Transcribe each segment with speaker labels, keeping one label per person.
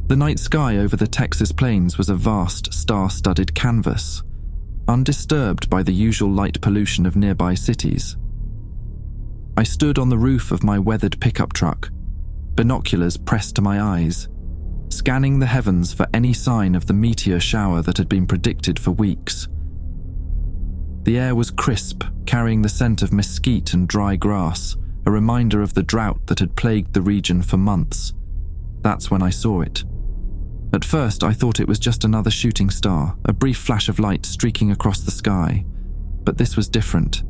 Speaker 1: The night sky over the Texas plains was a vast, star-studded canvas, undisturbed by the usual light pollution of nearby cities. I stood on the roof of my weathered pickup truck, binoculars pressed to my eyes, scanning the heavens for any sign of the meteor shower that had been predicted for weeks. The air was crisp, carrying the scent of mesquite and dry grass, a reminder of the drought that had plagued the region for months. That's when I saw it. At first, I thought it was just another shooting star, a brief flash of light streaking across the sky. But this was different.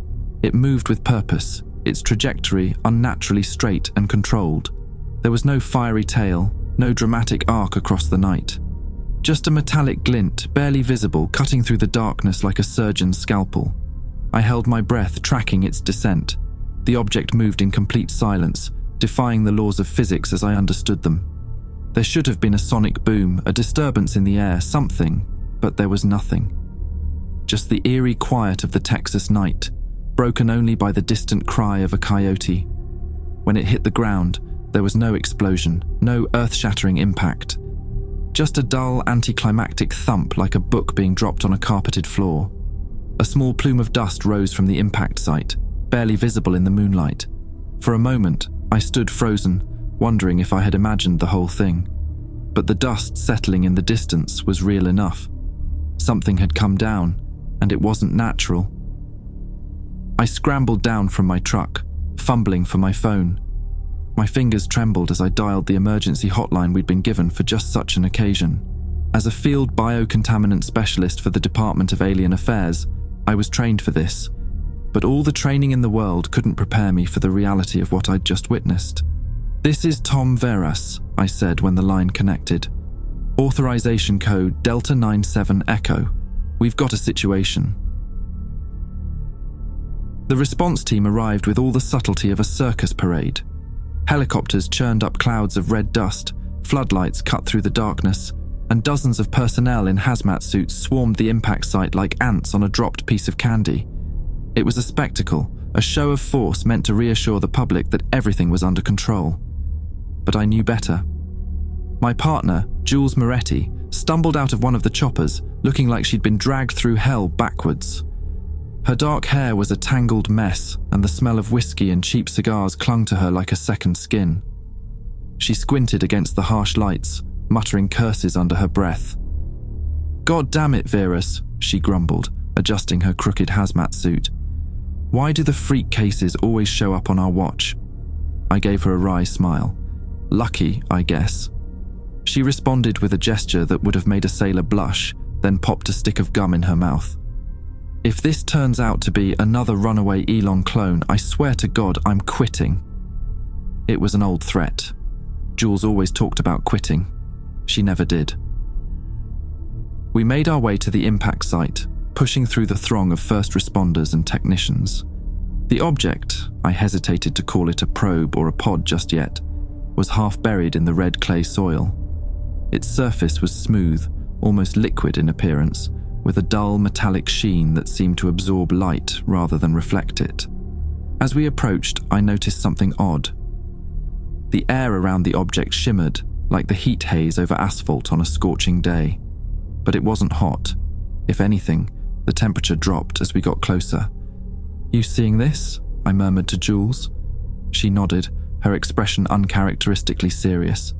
Speaker 1: It moved with purpose, its trajectory unnaturally straight and controlled. There was no fiery tail, no dramatic arc across the night. Just a metallic glint, barely visible, cutting through the darkness like a surgeon's scalpel. I held my breath, tracking its descent. The object moved in complete silence, defying the laws of physics as I understood them. There should have been a sonic boom, a disturbance in the air, something, but there was nothing. Just the eerie quiet of the Texas night, broken only by the distant cry of a coyote. When it hit the ground, there was no explosion, no earth-shattering impact. Just a dull, anticlimactic thump like a book being dropped on a carpeted floor. A small plume of dust rose from the impact site, barely visible in the moonlight. For a moment, I stood frozen, wondering if I had imagined the whole thing. But the dust settling in the distance was real enough. Something had come down, and it wasn't natural. I scrambled down from my truck, fumbling for my phone. My fingers trembled as I dialed the emergency hotline we'd been given for just such an occasion. As a field biocontaminant specialist for the Department of Alien Affairs, I was trained for this, but all the training in the world couldn't prepare me for the reality of what I'd just witnessed. "This is Tom Veras," I said when the line connected. "Authorization code Delta 97 Echo. We've got a situation." The response team arrived with all the subtlety of a circus parade. Helicopters churned up clouds of red dust, floodlights cut through the darkness, and dozens of personnel in hazmat suits swarmed the impact site like ants on a dropped piece of candy. It was a spectacle, a show of force meant to reassure the public that everything was under control. But I knew better. My partner, Jules Moretti, stumbled out of one of the choppers, looking like she'd been dragged through hell backwards. Her dark hair was a tangled mess, and the smell of whiskey and cheap cigars clung to her like a second skin. She squinted against the harsh lights, muttering curses under her breath. "God damn it, Veras," she grumbled, adjusting her crooked hazmat suit. "Why do the freak cases always show up on our watch?" I gave her a wry smile. "Lucky, I guess." She responded with a gesture that would have made a sailor blush, then popped a stick of gum in her mouth. "If this turns out to be another runaway Elon clone, I swear to God I'm quitting." It was an old threat. Jules always talked about quitting. She never did. We made our way to the impact site, pushing through the throng of first responders and technicians. The object, I hesitated to call it a probe or a pod just yet, was half buried in the red clay soil. Its surface was smooth, almost liquid in appearance, with a dull metallic sheen that seemed to absorb light rather than reflect it. As we approached, I noticed something odd. The air around the object shimmered, like the heat haze over asphalt on a scorching day. But it wasn't hot. If anything, the temperature dropped as we got closer. "You seeing this?" I murmured to Jules. She nodded, her expression uncharacteristically serious.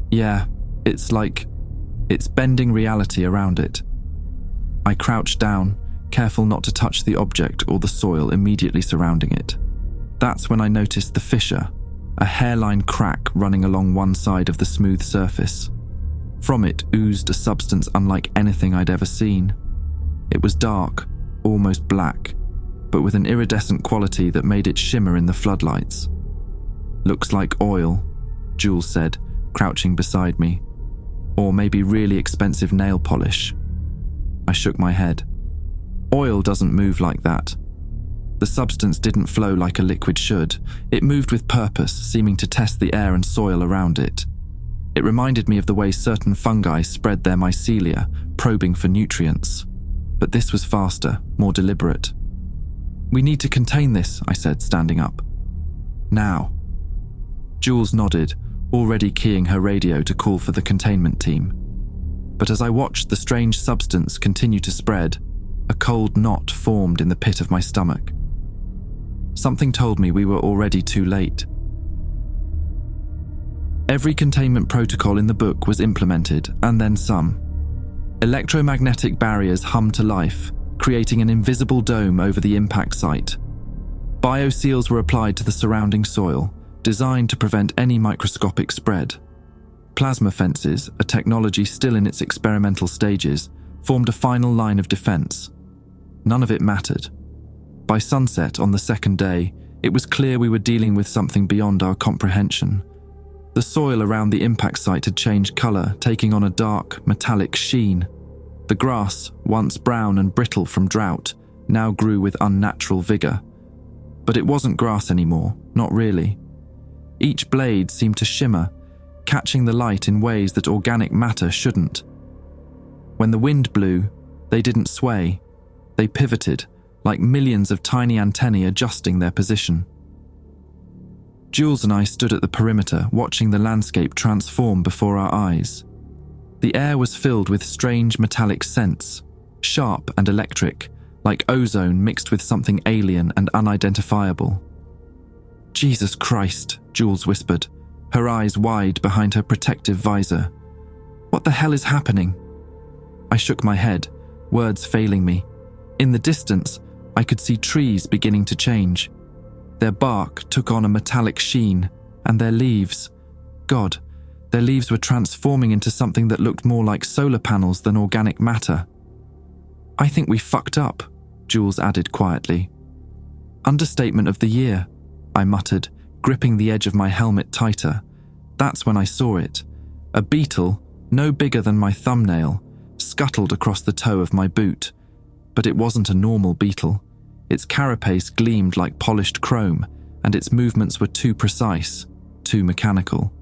Speaker 1: "Yeah, it's bending reality around it." I crouched down, careful not to touch the object or the soil immediately surrounding it. That's when I noticed the fissure, a hairline crack running along one side of the smooth surface. From it oozed a substance unlike anything I'd ever seen. It was dark, almost black, but with an iridescent quality that made it shimmer in the floodlights. "Looks like oil," Jules said, crouching beside me. "Or maybe really expensive nail polish." I shook my head. "Oil doesn't move like that." The substance didn't flow like a liquid should. It moved with purpose, seeming to test the air and soil around it. It reminded me of the way certain fungi spread their mycelia, probing for nutrients. But this was faster, more deliberate. "We need to contain this," I said, standing up. "Now." Jules nodded, already keying her radio to call for the containment team. But as I watched the strange substance continue to spread, a cold knot formed in the pit of my stomach. Something told me we were already too late. Every containment protocol in the book was implemented, and then some. Electromagnetic barriers hummed to life, creating an invisible dome over the impact site. Bioseals were applied to the surrounding soil, designed to prevent any microscopic spread. Plasma fences, a technology still in its experimental stages, formed a final line of defense. None of it mattered. By sunset on the second day, it was clear we were dealing with something beyond our comprehension. The soil around the impact site had changed color, taking on a dark, metallic sheen. The grass, once brown and brittle from drought, now grew with unnatural vigor. But it wasn't grass anymore, not really. Each blade seemed to shimmer, catching the light in ways that organic matter shouldn't. When the wind blew, they didn't sway. They pivoted, like millions of tiny antennae adjusting their position. Jules and I stood at the perimeter, watching the landscape transform before our eyes. The air was filled with strange metallic scents, sharp and electric, like ozone mixed with something alien and unidentifiable. "Jesus Christ," Jules whispered, her eyes wide behind her protective visor. "What the hell is happening?" I shook my head, words failing me. In the distance, I could see trees beginning to change. Their bark took on a metallic sheen, and their leaves, God, their leaves were transforming into something that looked more like solar panels than organic matter. "I think we fucked up," Jules added quietly. "Understatement of the year," I muttered, gripping the edge of my helmet tighter. That's when I saw it. A beetle, no bigger than my thumbnail, scuttled across the toe of my boot. But it wasn't a normal beetle. Its carapace gleamed like polished chrome, and its movements were too precise, too mechanical.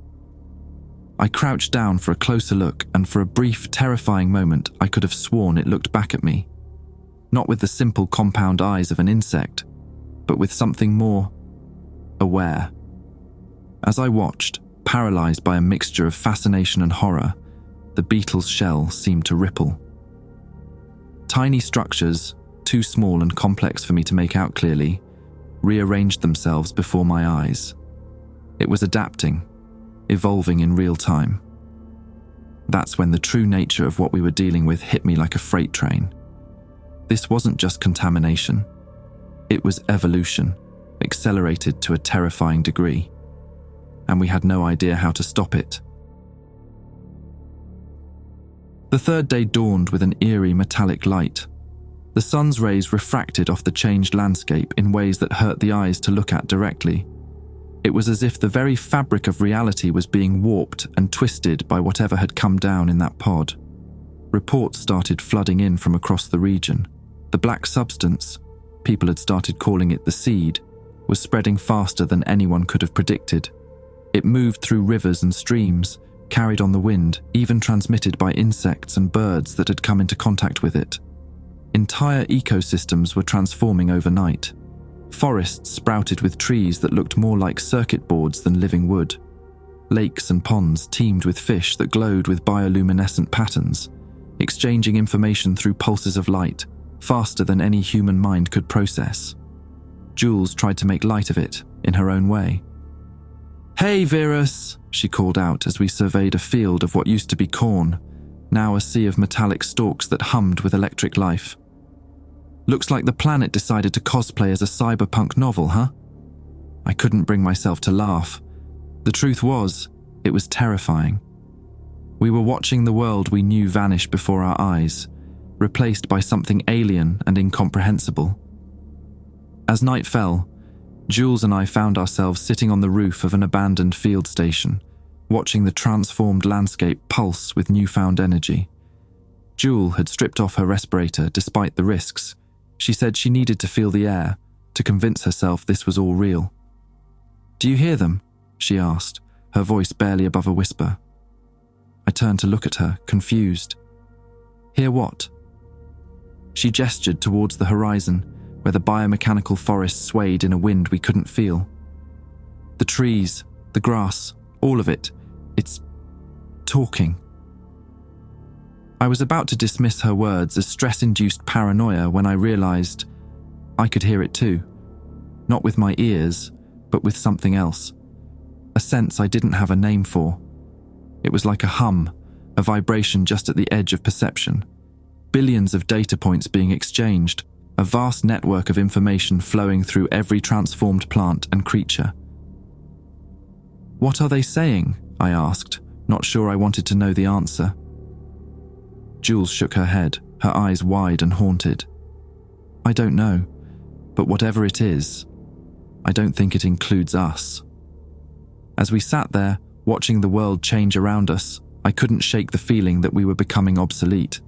Speaker 1: I crouched down for a closer look, and for a brief, terrifying moment, I could have sworn it looked back at me. Not with the simple compound eyes of an insect, but with something more aware. As I watched, paralyzed by a mixture of fascination and horror, the beetle's shell seemed to ripple. Tiny structures, too small and complex for me to make out clearly, rearranged themselves before my eyes. It was adapting, evolving in real time. That's when the true nature of what we were dealing with hit me like a freight train. This wasn't just contamination. It was evolution, accelerated to a terrifying degree. And we had no idea how to stop it. The third day dawned with an eerie metallic light. The sun's rays refracted off the changed landscape in ways that hurt the eyes to look at directly. It was as if the very fabric of reality was being warped and twisted by whatever had come down in that pod. Reports started flooding in from across the region. The black substance, people had started calling it the seed, was spreading faster than anyone could have predicted. It moved through rivers and streams, carried on the wind, even transmitted by insects and birds that had come into contact with it. Entire ecosystems were transforming overnight. Forests sprouted with trees that looked more like circuit boards than living wood. Lakes and ponds teemed with fish that glowed with bioluminescent patterns, exchanging information through pulses of light, faster than any human mind could process. Jules tried to make light of it, in her own way. "Hey, Virus!" she called out as we surveyed a field of what used to be corn, now a sea of metallic stalks that hummed with electric life. "Looks like the planet decided to cosplay as a cyberpunk novel, huh?" I couldn't bring myself to laugh. The truth was, it was terrifying. We were watching the world we knew vanish before our eyes, replaced by something alien and incomprehensible. As night fell, Jules and I found ourselves sitting on the roof of an abandoned field station, watching the transformed landscape pulse with newfound energy. Jules had stripped off her respirator despite the risks. She said she needed to feel the air, to convince herself this was all real. "Do you hear them?" she asked, her voice barely above a whisper. I turned to look at her, confused. "Hear what?" She gestured towards the horizon, where the biomechanical forest swayed in a wind we couldn't feel. The trees, the grass, all of it, It's talking. I was about to dismiss her words as stress-induced paranoia when I realized I could hear it too. Not with my ears, but with something else. A sense I didn't have a name for. It was like a hum, a vibration just at the edge of perception. Billions of data points being exchanged, a vast network of information flowing through every transformed plant and creature. "What are they saying?" I asked, not sure I wanted to know the answer. Jules shook her head, her eyes wide and haunted. "I don't know, but whatever it is, I don't think it includes us." As we sat there, watching the world change around us, I couldn't shake the feeling that we were becoming obsolete,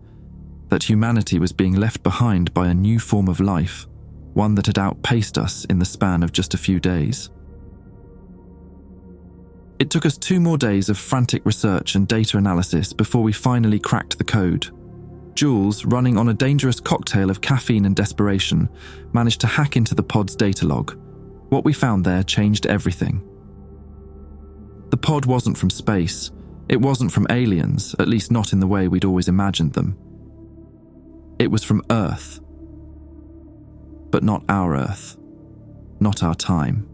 Speaker 1: that humanity was being left behind by a new form of life, one that had outpaced us in the span of just a few days. It took us 2 more days of frantic research and data analysis before we finally cracked the code. Jules, running on a dangerous cocktail of caffeine and desperation, managed to hack into the pod's data log. What we found there changed everything. The pod wasn't from space. It wasn't from aliens, at least not in the way we'd always imagined them. It was from Earth. But not our Earth. Not our time.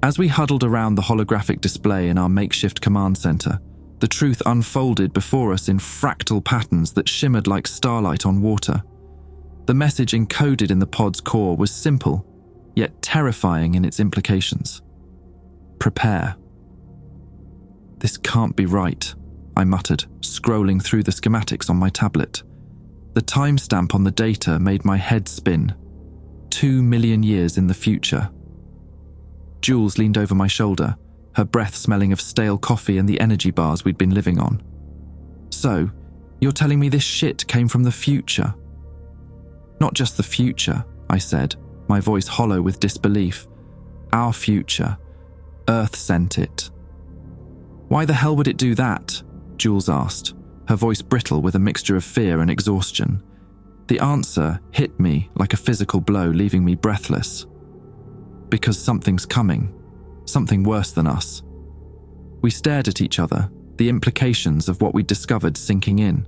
Speaker 1: As we huddled around the holographic display in our makeshift command center, the truth unfolded before us in fractal patterns that shimmered like starlight on water. The message encoded in the pod's core was simple, yet terrifying in its implications. Prepare. "This can't be right," I muttered, scrolling through the schematics on my tablet. The timestamp on the data made my head spin. 2 million years in the future. Jules leaned over my shoulder, her breath smelling of stale coffee and the energy bars we'd been living on. "So, you're telling me this shit came from the future?" "Not just the future," I said, my voice hollow with disbelief. "Our future. Earth sent it." "Why the hell would it do that?" Jules asked, her voice brittle with a mixture of fear and exhaustion. The answer hit me like a physical blow, leaving me breathless. "Because something's coming. Something worse than us." We stared at each other, the implications of what we'd discovered sinking in.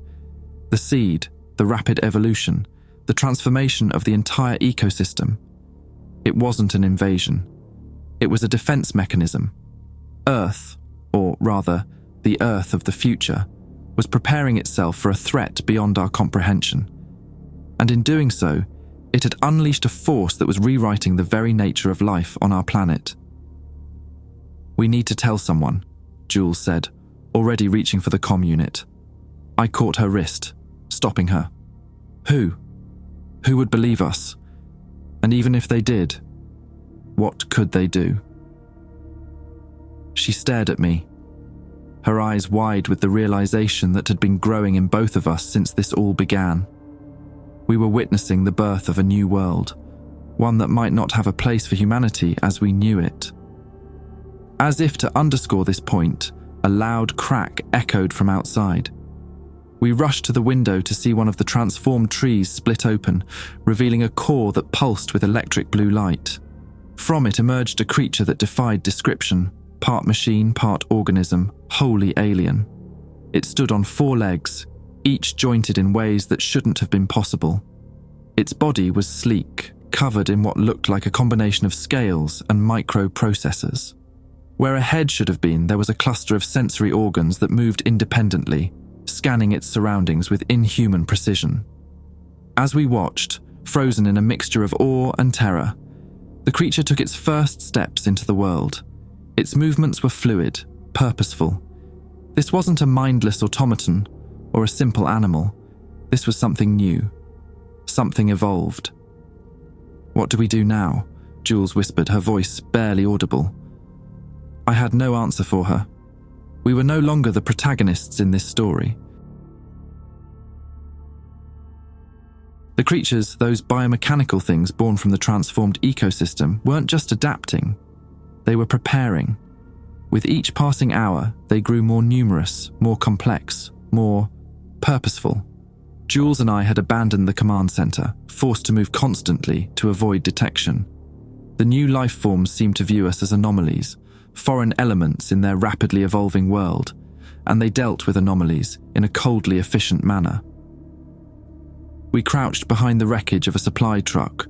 Speaker 1: The seed, the rapid evolution, the transformation of the entire ecosystem. It wasn't an invasion. It was a defense mechanism. Earth, or rather, the Earth of the future, was preparing itself for a threat beyond our comprehension. And in doing so, it had unleashed a force that was rewriting the very nature of life on our planet. "We need to tell someone," Jules said, already reaching for the comm unit. I caught her wrist, stopping her. "Who? Who would believe us? And even if they did, what could they do?" She stared at me, her eyes wide with the realization that had been growing in both of us since this all began. We were witnessing the birth of a new world, one that might not have a place for humanity as we knew it. As if to underscore this point, a loud crack echoed from outside. We rushed to the window to see one of the transformed trees split open, revealing a core that pulsed with electric blue light. From it emerged a creature that defied description, part machine, part organism, wholly alien. It stood on 4 legs, each jointed in ways that shouldn't have been possible. Its body was sleek, covered in what looked like a combination of scales and microprocessors. Where a head should have been, there was a cluster of sensory organs that moved independently, scanning its surroundings with inhuman precision. As we watched, frozen in a mixture of awe and terror, the creature took its first steps into the world. Its movements were fluid, purposeful. This wasn't a mindless automaton or a simple animal. This was something new, something evolved. "What do we do now?" Jules whispered, her voice barely audible. I had no answer for her. We were no longer the protagonists in this story. The creatures, those biomechanical things born from the transformed ecosystem, weren't just adapting. They were preparing. With each passing hour, they grew more numerous, more complex, more purposeful. Jules and I had abandoned the command center, forced to move constantly to avoid detection. The new life forms seemed to view us as anomalies, foreign elements in their rapidly evolving world, and they dealt with anomalies in a coldly efficient manner. We crouched behind the wreckage of a supply truck,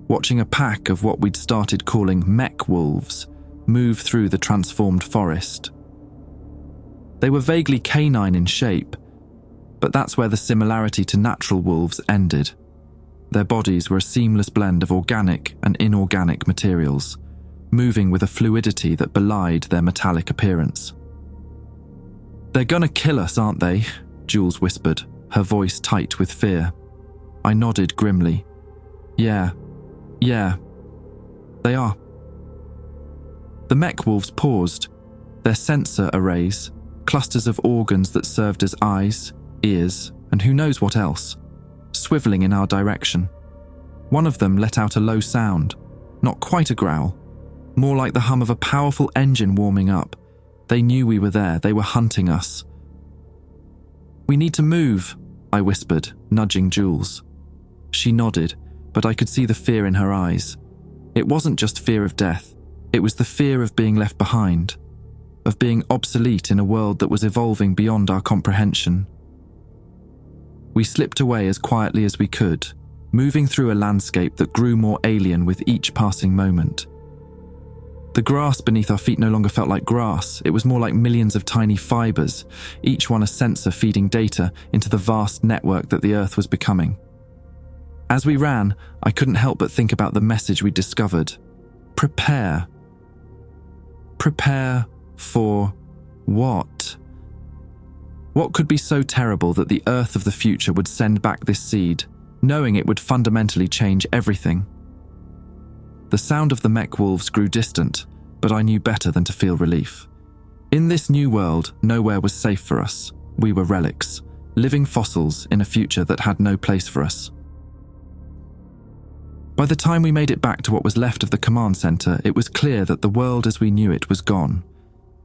Speaker 1: watching a pack of what we'd started calling mech wolves move through the transformed forest. They were vaguely canine in shape, but that's where the similarity to natural wolves ended. Their bodies were a seamless blend of organic and inorganic materials, moving with a fluidity that belied their metallic appearance. "They're gonna kill us, aren't they?" Jules whispered, her voice tight with fear. I nodded grimly. Yeah, they are." The mech wolves paused, their sensor arrays, clusters of organs that served as eyes, ears, and who knows what else, swiveling in our direction. One of them let out a low sound, not quite a growl, more like the hum of a powerful engine warming up. They knew we were there, they were hunting us. "We need to move," I whispered, nudging Jules. She nodded, but I could see the fear in her eyes. It wasn't just fear of death, it was the fear of being left behind, of being obsolete in a world that was evolving beyond our comprehension. We slipped away as quietly as we could, moving through a landscape that grew more alien with each passing moment. The grass beneath our feet no longer felt like grass, it was more like millions of tiny fibers, each one a sensor feeding data into the vast network that the Earth was becoming. As we ran, I couldn't help but think about the message we discovered. Prepare. Prepare for what? What could be so terrible that the Earth of the future would send back this seed, knowing it would fundamentally change everything? The sound of the mech wolves grew distant, but I knew better than to feel relief. In this new world, nowhere was safe for us. We were relics, living fossils in a future that had no place for us. By the time we made it back to what was left of the command center, it was clear that the world as we knew it was gone.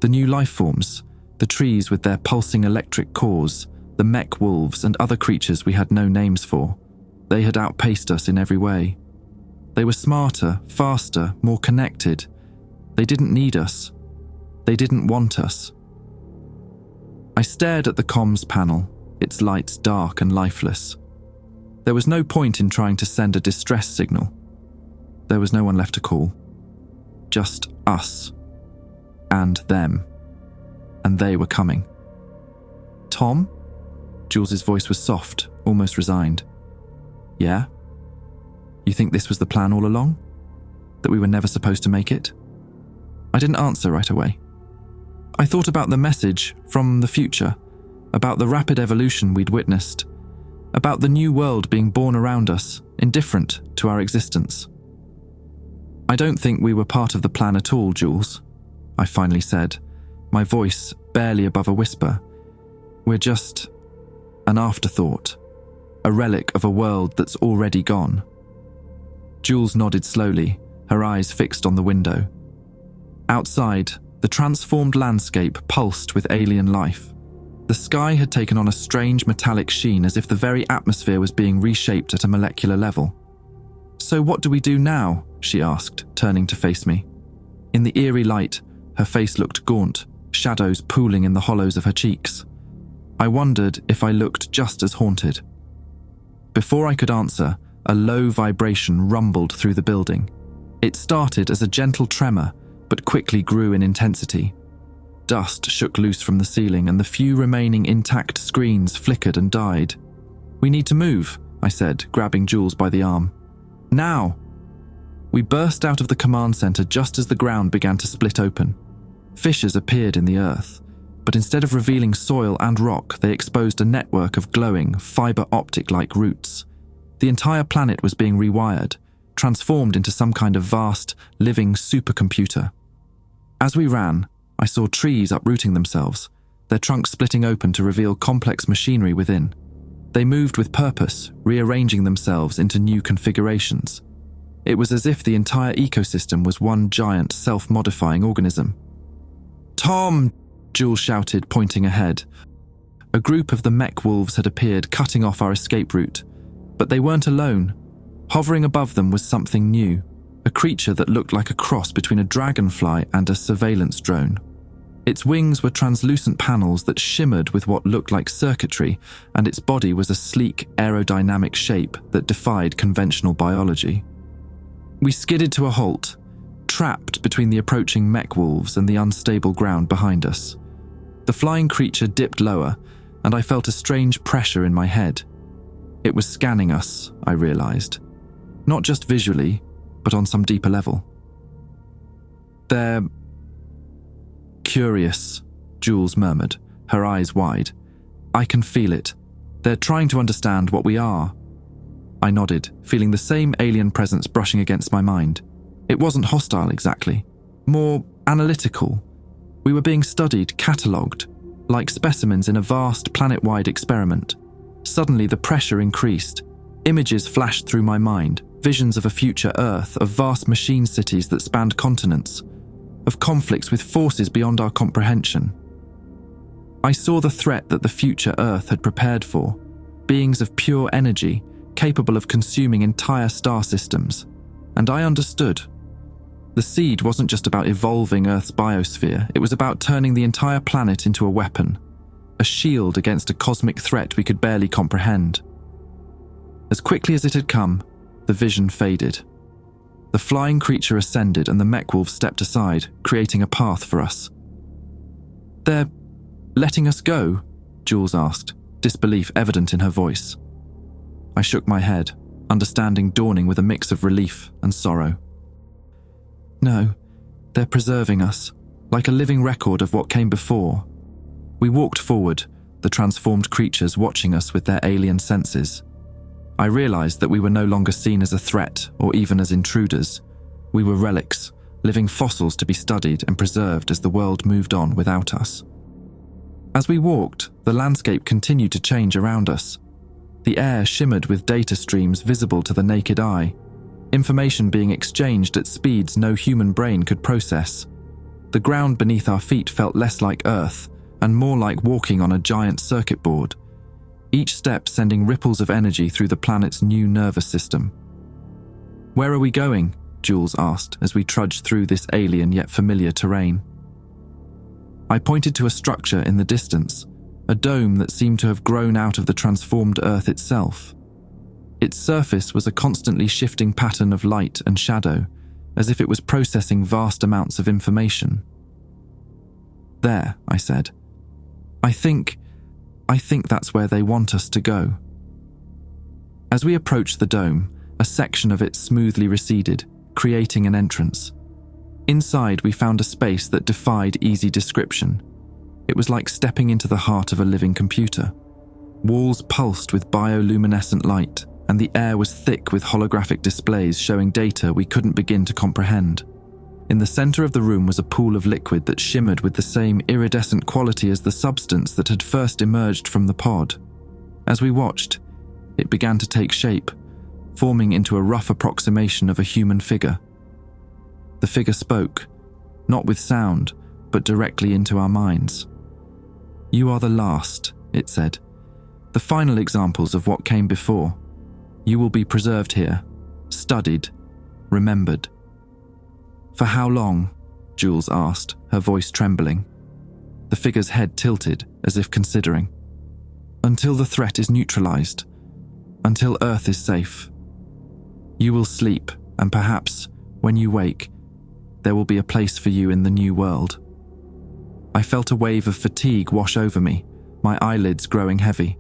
Speaker 1: The new life forms, the trees with their pulsing electric cores, the mech wolves and other creatures we had no names for, they had outpaced us in every way. They were smarter, faster, more connected. They didn't need us. They didn't want us. I stared at the comms panel, its lights dark and lifeless. There was no point in trying to send a distress signal. There was no one left to call. Just us. And them. And they were coming. "Tom?" Jules's voice was soft, almost resigned. "Yeah? You think this was the plan all along? That we were never supposed to make it?" I didn't answer right away. I thought about the message from the future, about the rapid evolution we'd witnessed, about the new world being born around us, indifferent to our existence. "I don't think we were part of the plan at all, Jules," I finally said, my voice barely above a whisper. "We're just an afterthought, a relic of a world that's already gone." Jules nodded slowly, her eyes fixed on the window. Outside, the transformed landscape pulsed with alien life. The sky had taken on a strange metallic sheen as if the very atmosphere was being reshaped at a molecular level. "So what do we do now?" she asked, turning to face me. In the eerie light, her face looked gaunt, shadows pooling in the hollows of her cheeks. I wondered if I looked just as haunted. Before I could answer, a low vibration rumbled through the building. It started as a gentle tremor, but quickly grew in intensity. Dust shook loose from the ceiling and the few remaining intact screens flickered and died. "We need to move," I said, grabbing Jules by the arm. "Now!" We burst out of the command center just as the ground began to split open. Fissures appeared in the earth, but instead of revealing soil and rock, they exposed a network of glowing, fiber optic-like roots. The entire planet was being rewired, transformed into some kind of vast, living supercomputer. As we ran, I saw trees uprooting themselves, their trunks splitting open to reveal complex machinery within. They moved with purpose, rearranging themselves into new configurations. It was as if the entire ecosystem was one giant, self-modifying organism. "Tom!" Jules shouted, pointing ahead. A group of the mech wolves had appeared, cutting off our escape route. But they weren't alone. Hovering above them was something new, a creature that looked like a cross between a dragonfly and a surveillance drone. Its wings were translucent panels that shimmered with what looked like circuitry, and its body was a sleek, aerodynamic shape that defied conventional biology. We skidded to a halt, trapped between the approaching mech wolves and the unstable ground behind us. The flying creature dipped lower, and I felt a strange pressure in my head. It was scanning us, I realized. Not just visually, but on some deeper level. "They're curious," Jules murmured, her eyes wide. "I can feel it. They're trying to understand what we are." I nodded, feeling the same alien presence brushing against my mind. It wasn't hostile exactly, more analytical. We were being studied, catalogued, like specimens in a vast planet-wide experiment. Suddenly the pressure increased. Images flashed through my mind, visions of a future Earth, of vast machine cities that spanned continents, of conflicts with forces beyond our comprehension. I saw the threat that the future Earth had prepared for, beings of pure energy, capable of consuming entire star systems, and I understood. The seed wasn't just about evolving Earth's biosphere, it was about turning the entire planet into a weapon, a shield against a cosmic threat we could barely comprehend. As quickly as it had come, the vision faded. The flying creature ascended and the mech wolf stepped aside, creating a path for us. "They're letting us go?" Jules asked, disbelief evident in her voice. I shook my head, understanding dawning with a mix of relief and sorrow. "No, they're preserving us, like a living record of what came before." We walked forward, the transformed creatures watching us with their alien senses. I realized that we were no longer seen as a threat or even as intruders. We were relics, living fossils to be studied and preserved as the world moved on without us. As we walked, the landscape continued to change around us. The air shimmered with data streams visible to the naked eye, information being exchanged at speeds no human brain could process. The ground beneath our feet felt less like Earth and more like walking on a giant circuit board, each step sending ripples of energy through the planet's new nervous system. "Where are we going?" Jules asked as we trudged through this alien yet familiar terrain. I pointed to a structure in the distance, a dome that seemed to have grown out of the transformed Earth itself. Its surface was a constantly shifting pattern of light and shadow, as if it was processing vast amounts of information. "There," I said. I think that's where they want us to go." As we approached the dome, a section of it smoothly receded, creating an entrance. Inside, we found a space that defied easy description. It was like stepping into the heart of a living computer. Walls pulsed with bioluminescent light, and the air was thick with holographic displays showing data we couldn't begin to comprehend. In the center of the room was a pool of liquid that shimmered with the same iridescent quality as the substance that had first emerged from the pod. As we watched, it began to take shape, forming into a rough approximation of a human figure. The figure spoke, not with sound, but directly into our minds. "You are the last," it said. "The final examples of what came before. You will be preserved here, studied, remembered." "For how long?" Jules asked, her voice trembling. The figure's head tilted, as if considering. "Until the threat is neutralized. Until Earth is safe. You will sleep, and perhaps, when you wake, there will be a place for you in the new world." I felt a wave of fatigue wash over me, my eyelids growing heavy.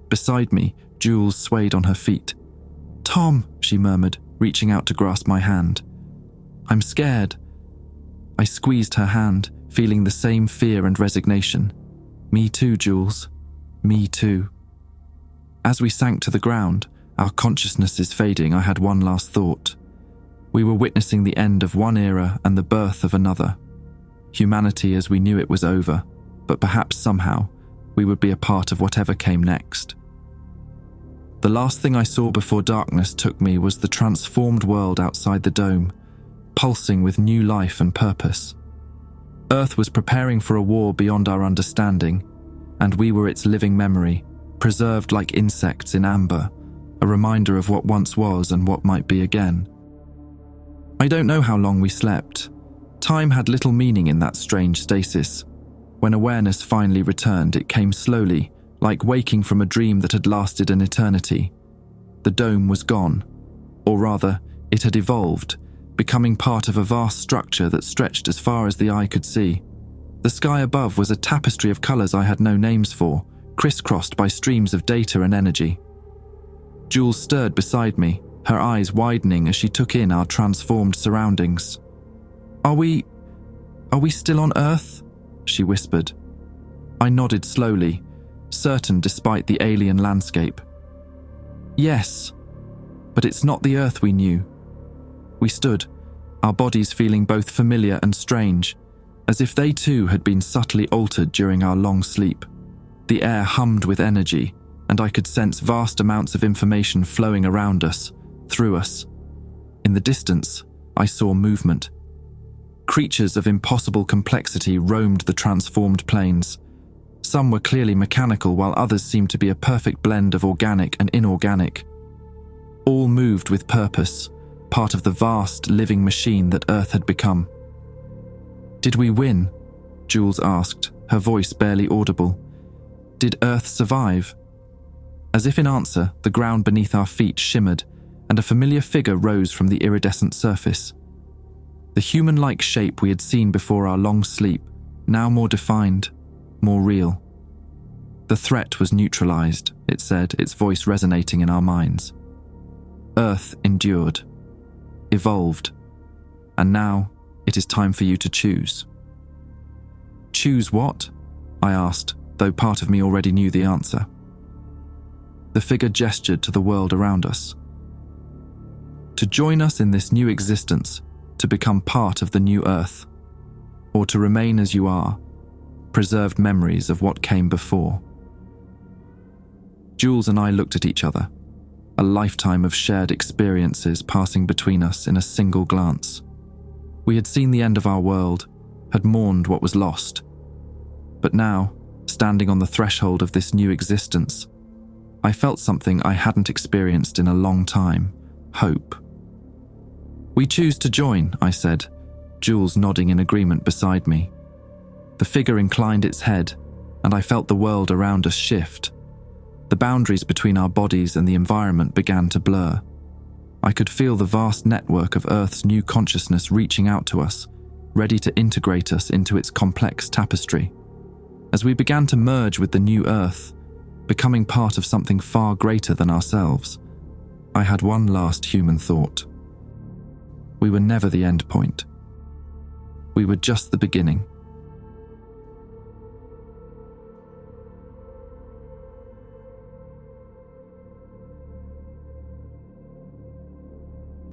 Speaker 1: Beside me, Jules swayed on her feet. "Tom," she murmured, reaching out to grasp my hand. "I'm scared." I squeezed her hand, feeling the same fear and resignation. "Me too, Jules. Me too." As we sank to the ground, our consciousnesses fading, I had one last thought. We were witnessing the end of one era and the birth of another. Humanity as we knew it was over, but perhaps somehow we would be a part of whatever came next. The last thing I saw before darkness took me was the transformed world outside the dome, pulsing with new life and purpose. Earth was preparing for a war beyond our understanding, and we were its living memory, preserved like insects in amber, a reminder of what once was and what might be again. I don't know how long we slept. Time had little meaning in that strange stasis. When awareness finally returned, it came slowly, like waking from a dream that had lasted an eternity. The dome was gone, or rather, it had evolved, becoming part of a vast structure that stretched as far as the eye could see. The sky above was a tapestry of colors I had no names for, crisscrossed by streams of data and energy. Jules stirred beside me, her eyes widening as she took in our transformed surroundings. Are we still on Earth?" she whispered. I nodded slowly, certain despite the alien landscape. "Yes, but it's not the Earth we knew." We stood, our bodies feeling both familiar and strange, as if they too had been subtly altered during our long sleep. The air hummed with energy, and I could sense vast amounts of information flowing around us, through us. In the distance, I saw movement. Creatures of impossible complexity roamed the transformed plains. Some were clearly mechanical, while others seemed to be a perfect blend of organic and inorganic. All moved with purpose, part of the vast living machine that Earth had become. "Did we win?" Jules asked, her voice barely audible. "Did Earth survive?" As if in answer, the ground beneath our feet shimmered, and a familiar figure rose from the iridescent surface. The human-like shape we had seen before our long sleep, now more defined, more real. The threat was neutralized, it said, its voice resonating in our minds. Earth endured, evolved, and now it is time for you to choose. "Choose what?" I asked, though part of me already knew the answer. The figure gestured to the world around us. "To join us in this new existence, to become part of the new Earth, or to remain as you are, preserved memories of what came before." Jules and I looked at each other, a lifetime of shared experiences passing between us in a single glance. We had seen the end of our world, had mourned what was lost. But now, standing on the threshold of this new existence, I felt something I hadn't experienced in a long time: hope. "We choose to join," I said, Jules nodding in agreement beside me. The figure inclined its head, and I felt the world around us shift. The boundaries between our bodies and the environment began to blur. I could feel the vast network of Earth's new consciousness reaching out to us, ready to integrate us into its complex tapestry. As we began to merge with the new Earth, becoming part of something far greater than ourselves, I had one last human thought. We were never the end point. We were just the beginning.